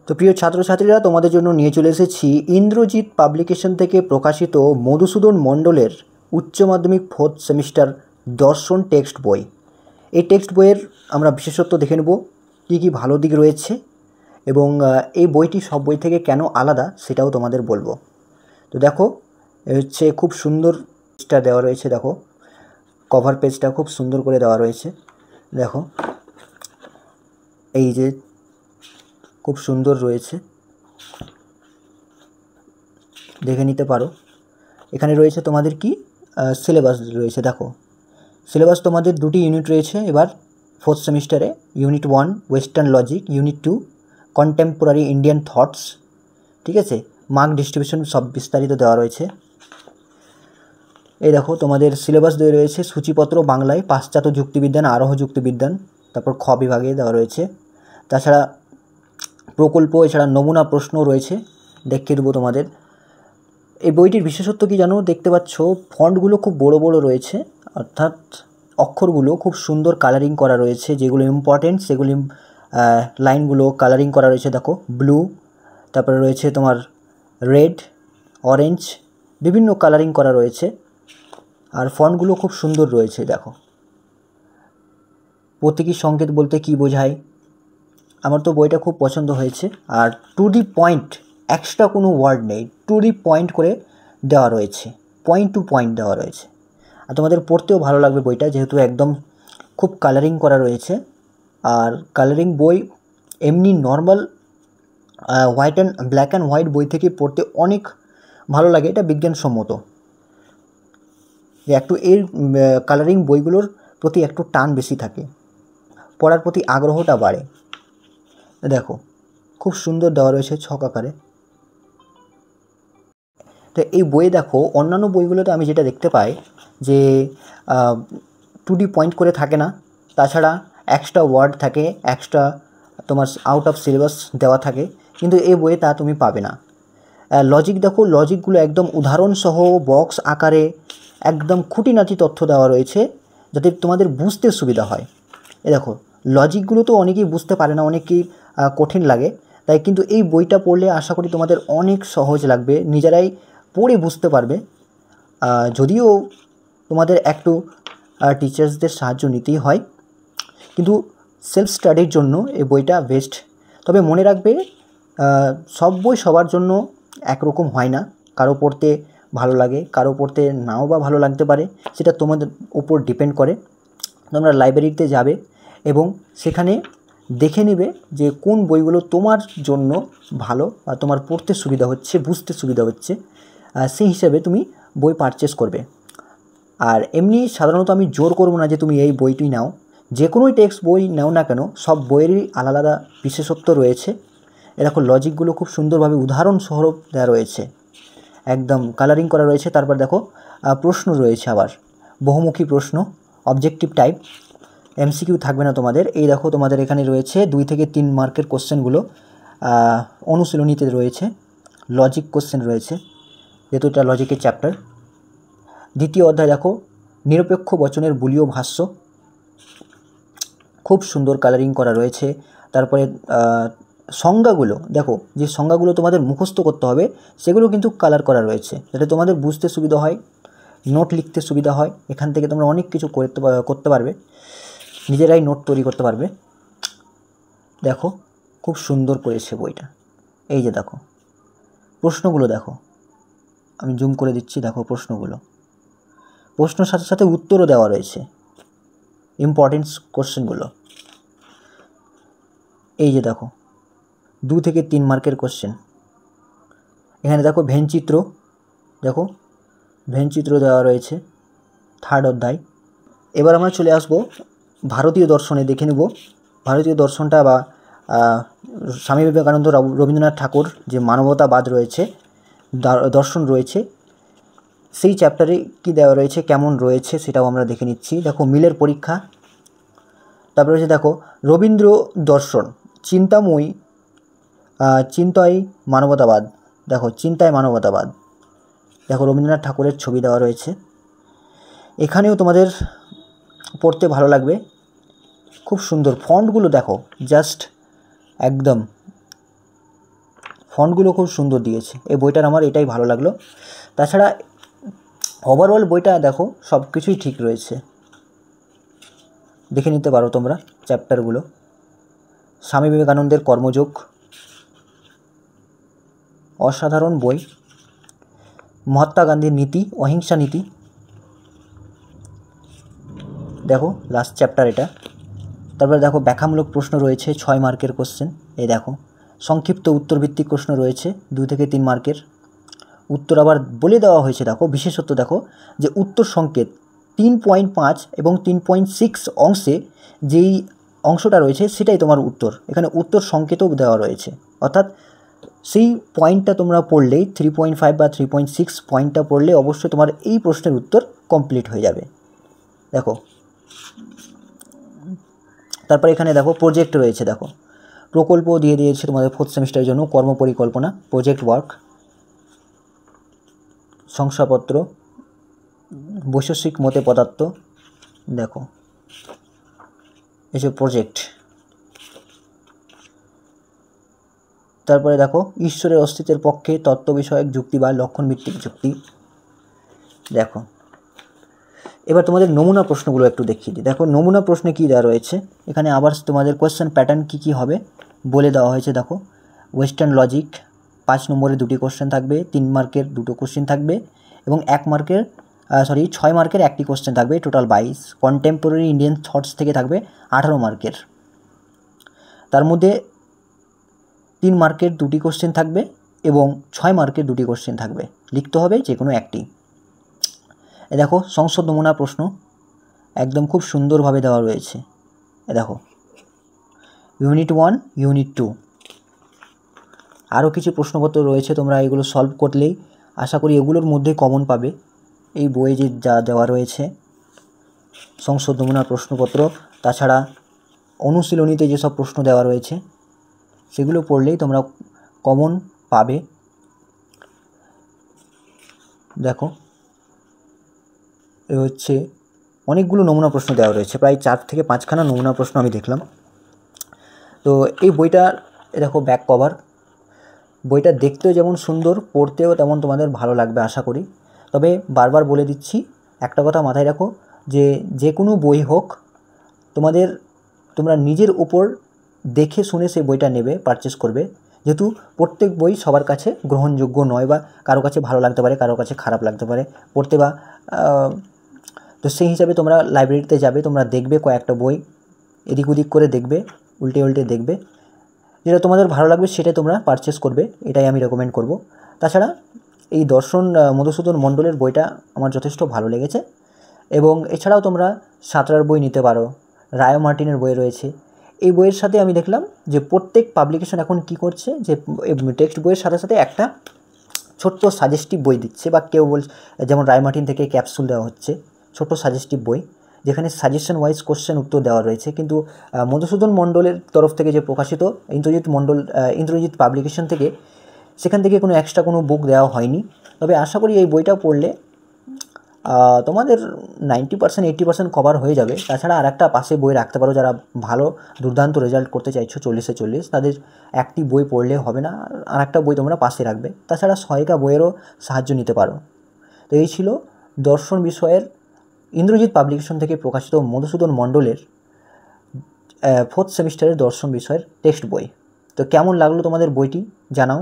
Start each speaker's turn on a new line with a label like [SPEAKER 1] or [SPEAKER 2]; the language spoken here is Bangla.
[SPEAKER 1] তো প্রিয় ছাত্রছাত্রীরা, তোমাদের জন্য নিয়ে চলে এসেছি ইন্দ্রজিৎ পাবলিকেশন থেকে প্রকাশিত মধুসূদন মণ্ডলের উচ্চ মাধ্যমিক 4th সেমিস্টার দর্শন টেক্সট বই। এই টেক্সট বইয়ের আমরা বিশেষত্ব দেখে নেব, কী কী ভালো দিক রয়েছে এবং এই বইটি সব বই থেকে কেন আলাদা সেটাও তোমাদের বলবো। তো দেখো, হচ্ছে খুব সুন্দর পেজটা দেওয়া রয়েছে। দেখো, কভার পেজটা খুব সুন্দর করে দেওয়া রয়েছে। দেখো, এই যে খুব সুন্দর রয়েছে, দেখে নিতে পারো। এখানে রয়েছে তোমাদের কি সিলেবাস রয়েছে। দেখো, সিলেবাস তোমাদের দুটি ইউনিট রয়েছে এবার 4th সেমিস্টারে। Unit 1 western logic, unit 2 contemporary Indian thoughts. ঠিক আছে, মার্ক ডিস্ট্রিবিউশন সব বিস্তারিত দেওয়া রয়েছে। এই দেখো, তোমাদের সিলেবাস দেওয়া রয়েছে সূচিপত্র বাংলায়, পাশ্চাত্য যুক্তিবিজ্ঞান, আরোহ যুক্তিবিজ্ঞান, তারপর খ বিভাগে দেওয়া রয়েছে। তাছাড়া প্রকল্প, এছাড়া নমুনা প্রশ্ন রয়েছে, দেখিয়ে দেবো তোমাদের। এই বইটির বিশেষত্ব কি জানো? দেখতে পাচ্ছ ফন্টগুলো খুব বড় বড় রয়েছে, অর্থাৎ অক্ষরগুলো খুব সুন্দর কালারিং করা রয়েছে। যেগুলো ইম্পর্টেন্ট সেগুলি লাইনগুলো কালারিং করা রয়েছে। দেখো, ব্লু, তারপরে রয়েছে তোমার রেড, অরেঞ্জ, বিভিন্ন কালারিং করা রয়েছে। আর ফন্টগুলো খুব সুন্দর রয়েছে। দেখো, প্রতীকী সংকেত বলতে কি বোঝায়? আমার তো বইটা খুব পছন্দ হয়েছে। আর টু দি পয়েন্ট, এক্সট্রা কোনো ওয়ার্ড নেই, টু দি পয়েন্ট করে দেওয়া রয়েছে, পয়েন্ট টু পয়েন্ট দেওয়া রয়েছে। আর তোমাদের পড়তেও ভালো লাগবে বইটা, যেহেতু একদম খুব কালারিং করা রয়েছে। আর কালারিং বই এমনি normal white and black and white বই থেকে পড়তে অনেক ভালো লাগে। এটা বিজ্ঞানসম্মত যে একটু এর কালারিং বইগুলোর প্রতি একটু টান বেশি থাকে, পড়ার প্রতি আগ্রহটা বাড়ে। দেখো, খুব সুন্দর দেওয়া রয়েছে ছক আকারে। তো এই বইয়ে দেখো, অন্যান্য বইগুলোতে আমি যেটা দেখতে পাই যে 2D পয়েন্ট করে থাকে না, তাছাড়া এক্সট্রা ওয়ার্ড থাকে, এক্সট্রা তোমার আউট অফ সিলেবাস দেওয়া থাকে, কিন্তু এই বইয়ে তা তুমি পাবে না। লজিক দেখো, লজিকগুলো একদম উদাহরণসহ বক্স আকারে একদম খুঁটিনাটি তথ্য দেওয়া রয়েছে, যাতে তোমাদের বুঝতে সুবিধা হয়। এ দেখো, লজিকগুলো তো অনেকেই বুঝতে পারে না, অনেকেই কঠিন লাগে, তাই কিন্তু এই বইটা পড়লে আশা করি তোমাদের অনেক সহজ লাগবে, নিজেরাই পড়ে বুঝতে পারবে। যদিও তোমাদের একটু টিচার্সদের সাহায্য নিতেই হয়, কিন্তু সেলফ স্টাডির জন্য এই বইটা বেস্ট। তবে মনে রাখবে, সব বই সবার জন্য একরকম হয় না, কারো পড়তে ভালো লাগে, কারো পড়তে নাও বা ভালো লাগতে পারে, সেটা তোমাদের উপর ডিপেন্ড করে। তোমরা লাইব্রেরিতে যাবে এবং সেখানে দেখে নেবে যে কোন বইগুলো তোমার জন্য ভালো বা তোমার পড়তে সুবিধা হচ্ছে, বুঝতে সুবিধা হচ্ছে, সেই হিসাবে তুমি বই পারচেস করবে। আর এমনি সাধারণত আমি জোর করবো না যে তুমি এই বইটি নাও, যে কোনোই টেক্সট বই নাও না কেন, সব বইয়েরই আলাদা আলাদা বিশেষত্ব রয়েছে। এরকম লজিকগুলো খুব সুন্দরভাবে উদাহরণসহ দেওয়া রয়েছে, একদম কালারিং করা রয়েছে। তারপর দেখো, প্রশ্ন রয়েছে, আবার বহুমুখী প্রশ্ন, অবজেক্টিভ টাইপ, এমসিকিউ থাকবে না তোমাদের। এই দেখো, তোমাদের এখানে রয়েছে 2 থেকে 3 মার্কের কোশ্চেনগুলো অনুশীলনীতে রয়েছে, লজিক কোশ্চেন রয়েছে, যেহেতু এটা লজিকের চ্যাপ্টার। দ্বিতীয় অধ্যায় দেখো, নিরপেক্ষ বচনের বুলীয় ভাষ্য, খুব সুন্দর কালারিং করা রয়েছে। তারপরে সংজ্ঞাগুলো দেখো, যে সংজ্ঞাগুলো তোমাদের মুখস্থ করতে হবে সেগুলো কিন্তু কালার করা রয়েছে, যাতে তোমাদের বুঝতে সুবিধা হয়, নোট লিখতে সুবিধা হয়। এখান থেকে তোমরা অনেক কিছু করতে পারবে, নিজেরাই নোট তৈরি করতে পারবে। দেখো, খুব সুন্দর করেছে বইটা। এই যে দেখো, প্রশ্নগুলো দেখো, আমি জুম করে দিচ্ছি। দেখো প্রশ্নগুলো, প্রশ্নের সাথে সাথে উত্তরও দেওয়া রয়েছে, ইম্পর্টেন্স কোশ্চেনগুলো। এই যে দেখো, 2 থেকে 3 মার্কের কোশ্চেন। এখানে দেখো ভেনচিত্র, দেখো ভেনচিত্র দেওয়া রয়েছে, 3rd অধ্যায়। এবার আমরা চলে আসব ভারতীয় দর্শনে, দেখে নেব ভারতীয় দর্শনটা বা স্বামী বিবেকানন্দ, রবীন্দ্রনাথ ঠাকুর যে মানবতাবাদ রয়েছে, দর্শন রয়েছে, সেই চ্যাপ্টারে কি দেওয়া রয়েছে, কেমন রয়েছে সেটাও আমরা দেখে নিচ্ছি। দেখো, মিলের পরীক্ষা। তারপরে রয়েছে দেখো রবীন্দ্র দর্শন, চিন্তাময়ী, চিন্তায় মানবতাবাদ। দেখো, চিন্তায় মানবতাবাদ, দেখো রবীন্দ্রনাথ ঠাকুরের ছবি দেওয়া রয়েছে। এখানেও তোমাদের পড়তে ভালো লাগবে, খুব সুন্দর ফন্টগুলো দেখো, জাস্ট একদম ফন্টগুলো খুব সুন্দর দিয়েছে। এই বইটার আমার এটাই ভালো লাগলো। তাছাড়া ওভারঅল বইটা দেখো সব কিছুই ঠিক রয়েছে, দেখে নিতে পারো তোমরা চ্যাপ্টারগুলো। স্বামী বিবেকানন্দের কর্মযোগ, অসাধারণ বই। মহাত্মা গান্ধীর নীতি, অহিংসা নীতি, দেখো লাস্ট চ্যাপ্টার এটা। তারপরে দেখো ব্যাখ্যামূলক প্রশ্ন রয়েছে 6 মার্কের কোশ্চেন। এই দেখো সংক্ষিপ্ত উত্তরভিত্তিক প্রশ্ন রয়েছে 2 থেকে 3 মার্কের। উত্তর আবার বলে দেওয়া হয়েছে, দেখো বিশেষত্ব দেখো যে উত্তর সংকেত 3.5 এবং 3.6 অংশে যেই অংশটা রয়েছে সেটাই তোমার উত্তর। এখানে উত্তর সংকেতও দেওয়া রয়েছে, অর্থাৎ সেই পয়েন্টটা তোমরা পড়লেই 3.5 বা 3.6 পয়েন্টটা পড়লে অবশ্যই তোমার এই প্রশ্নের উত্তর কমপ্লিট হয়ে যাবে। দেখো তারপর এখানে দেখো প্রজেক্ট রয়েছে, দেখো প্রকল্প দিয়ে দিয়েছে তোমাদের 4th সেমিস্টারের জন্য, কর্মপরিকল্পনা, প্রজেক্ট ওয়ার্ক, শংসাপত্র, বৈষয়িক মতে পদার্থ, দেখো এসব প্রজেক্ট। তারপরে দেখো ঈশ্বরের অস্তিত্বের পক্ষে তত্ত্ব বিষয়ক যুক্তি বা লক্ষণ ভিত্তিক যুক্তি। দেখো এবার তোমাদের নমুনা প্রশ্নগুলো একটু দেখিয়ে দিই। দেখো নমুনা প্রশ্নে কী দেওয়া রয়েছে, এখানে আবার তোমাদের কোয়েশ্চেন প্যাটার্ন কী হবে বলে দেওয়া হয়েছে। দেখো ওয়েস্টার্ন লজিক 5 নম্বরে 2টি কোশ্চেন থাকবে, 3 মার্কের 2টো কোশ্চেন থাকবে এবং 6 মার্কের 1টি কোশ্চেন থাকবে, টোটাল 22। কন্টেম্পোরারি ইন্ডিয়ান থটস থেকে থাকবে 18 মার্কের, তার মধ্যে 3 মার্কের 2টি কোশ্চেন থাকবে এবং 6 মার্কের 2টি কোশ্চেন থাকবে, লিখতে হবে যে কোনো একটি। দেখো সংসদ নমুনা প্রশ্ন একদম খুব সুন্দরভাবে দেওয়া রয়েছে। দেখো ইউনিট 1, ইউনিট 2 আরও কিছু প্রশ্নপত্র রয়েছে, তোমরা এগুলো সলভ করলেই আশা করি এগুলোর মধ্যে কমন পাবে। এই বইয়ে যে যা দেওয়া রয়েছে সংসদ নমুনার প্রশ্নপত্র, তাছাড়া অনুশীলনীতে যেসব প্রশ্ন দেওয়া রয়েছে সেগুলো পড়লেই তোমরা কমন পাবে। দেখো এ হচ্ছে অনেকগুলো নমুনা প্রশ্ন দেওয়া রয়েছে, প্রায় 4 থেকে 5খানা নমুনা প্রশ্ন আমি দেখলাম। তো এই বইটার দেখো ব্যাক কভার, বইটা দেখতেও যেমন সুন্দর, পড়তেও তেমন তোমাদের ভালো লাগবে আশা করি। তবে বারবার বলে দিচ্ছি, একটা কথা মাথায় রাখো যে কোনো বই হোক তোমরা নিজের উপর দেখে শুনে সেই বইটা নেবে, পারচেস করবে, যেহেতু প্রত্যেক বই সবার কাছে গ্রহণযোগ্য নয়, বা কারো কাছে ভালো লাগতে পারে, কারো কাছে খারাপ লাগতে পারে পড়তে, বা তো সেই হিসাবে তোমরা লাইব্রেরিতে যাবে, তোমরা দেখবে কয়েকটা বই, এদিক ওদিক করে দেখবে, উল্টে উল্টে দেখবে, যেটা তোমাদের ভালো লাগবে সেটাই তোমরা পারচেস করবে, এটাই আমি রেকমেন্ড করব। তাছাড়া এই দর্শন মধুসূদন মণ্ডলের বইটা আমার যথেষ্ট ভালো লেগেছে, এবং এছাড়াও তোমরা সাঁতরার বই নিতে পারো, রায় মার্টিনের বই রয়েছে। এই বইয়ের সাথে আমি দেখলাম যে প্রত্যেক পাবলিকেশন এখন কি করছে, যে টেক্সট বইয়ের সাথে সাথে একটা ছোট্ট সাজেস্টিভ বই দিচ্ছে, বা কেউ যেমন রায় মার্টিন থেকে ক্যাপসুল দেওয়া হচ্ছে, ছোট্ট সাজেস্টিভ বই যেখানে সাজেশন ওয়াইজ কোশ্চেন উত্তর দেওয়া রয়েছে। কিন্তু মধুসূদন মণ্ডলের তরফ থেকে যে প্রকাশিত ইন্দ্রজিৎ পাবলিকেশন থেকে, সেখান থেকে কোনো এক্সট্রা কোনো বুক দেওয়া হয়নি। তবে আশা করি এই বইটা পড়লে তোমাদের 90% 80% কভার হয়ে যাবে। তাছাড়া আর একটা পাশে বই রাখতে পারো, যারা ভালো দুর্দান্ত রেজাল্ট করতে চাইছো 40-এ 40, তাদের একটি বই পড়লে হবে না, আর একটা বই তোমরা পাশে রাখবে। তাছাড়া সহায়িকা বইয়েরও সাহায্য নিতে পারো। তো এই ছিল দর্শন বিষয়ের ইন্দ্রজিৎ পাবলিকেশন থেকে প্রকাশিত মধুসূদন মণ্ডলের 4th সেমিস্টারের দর্শন বিষয়ের টেক্সট বই। তো কেমন লাগলো তোমাদের বইটি জানাও।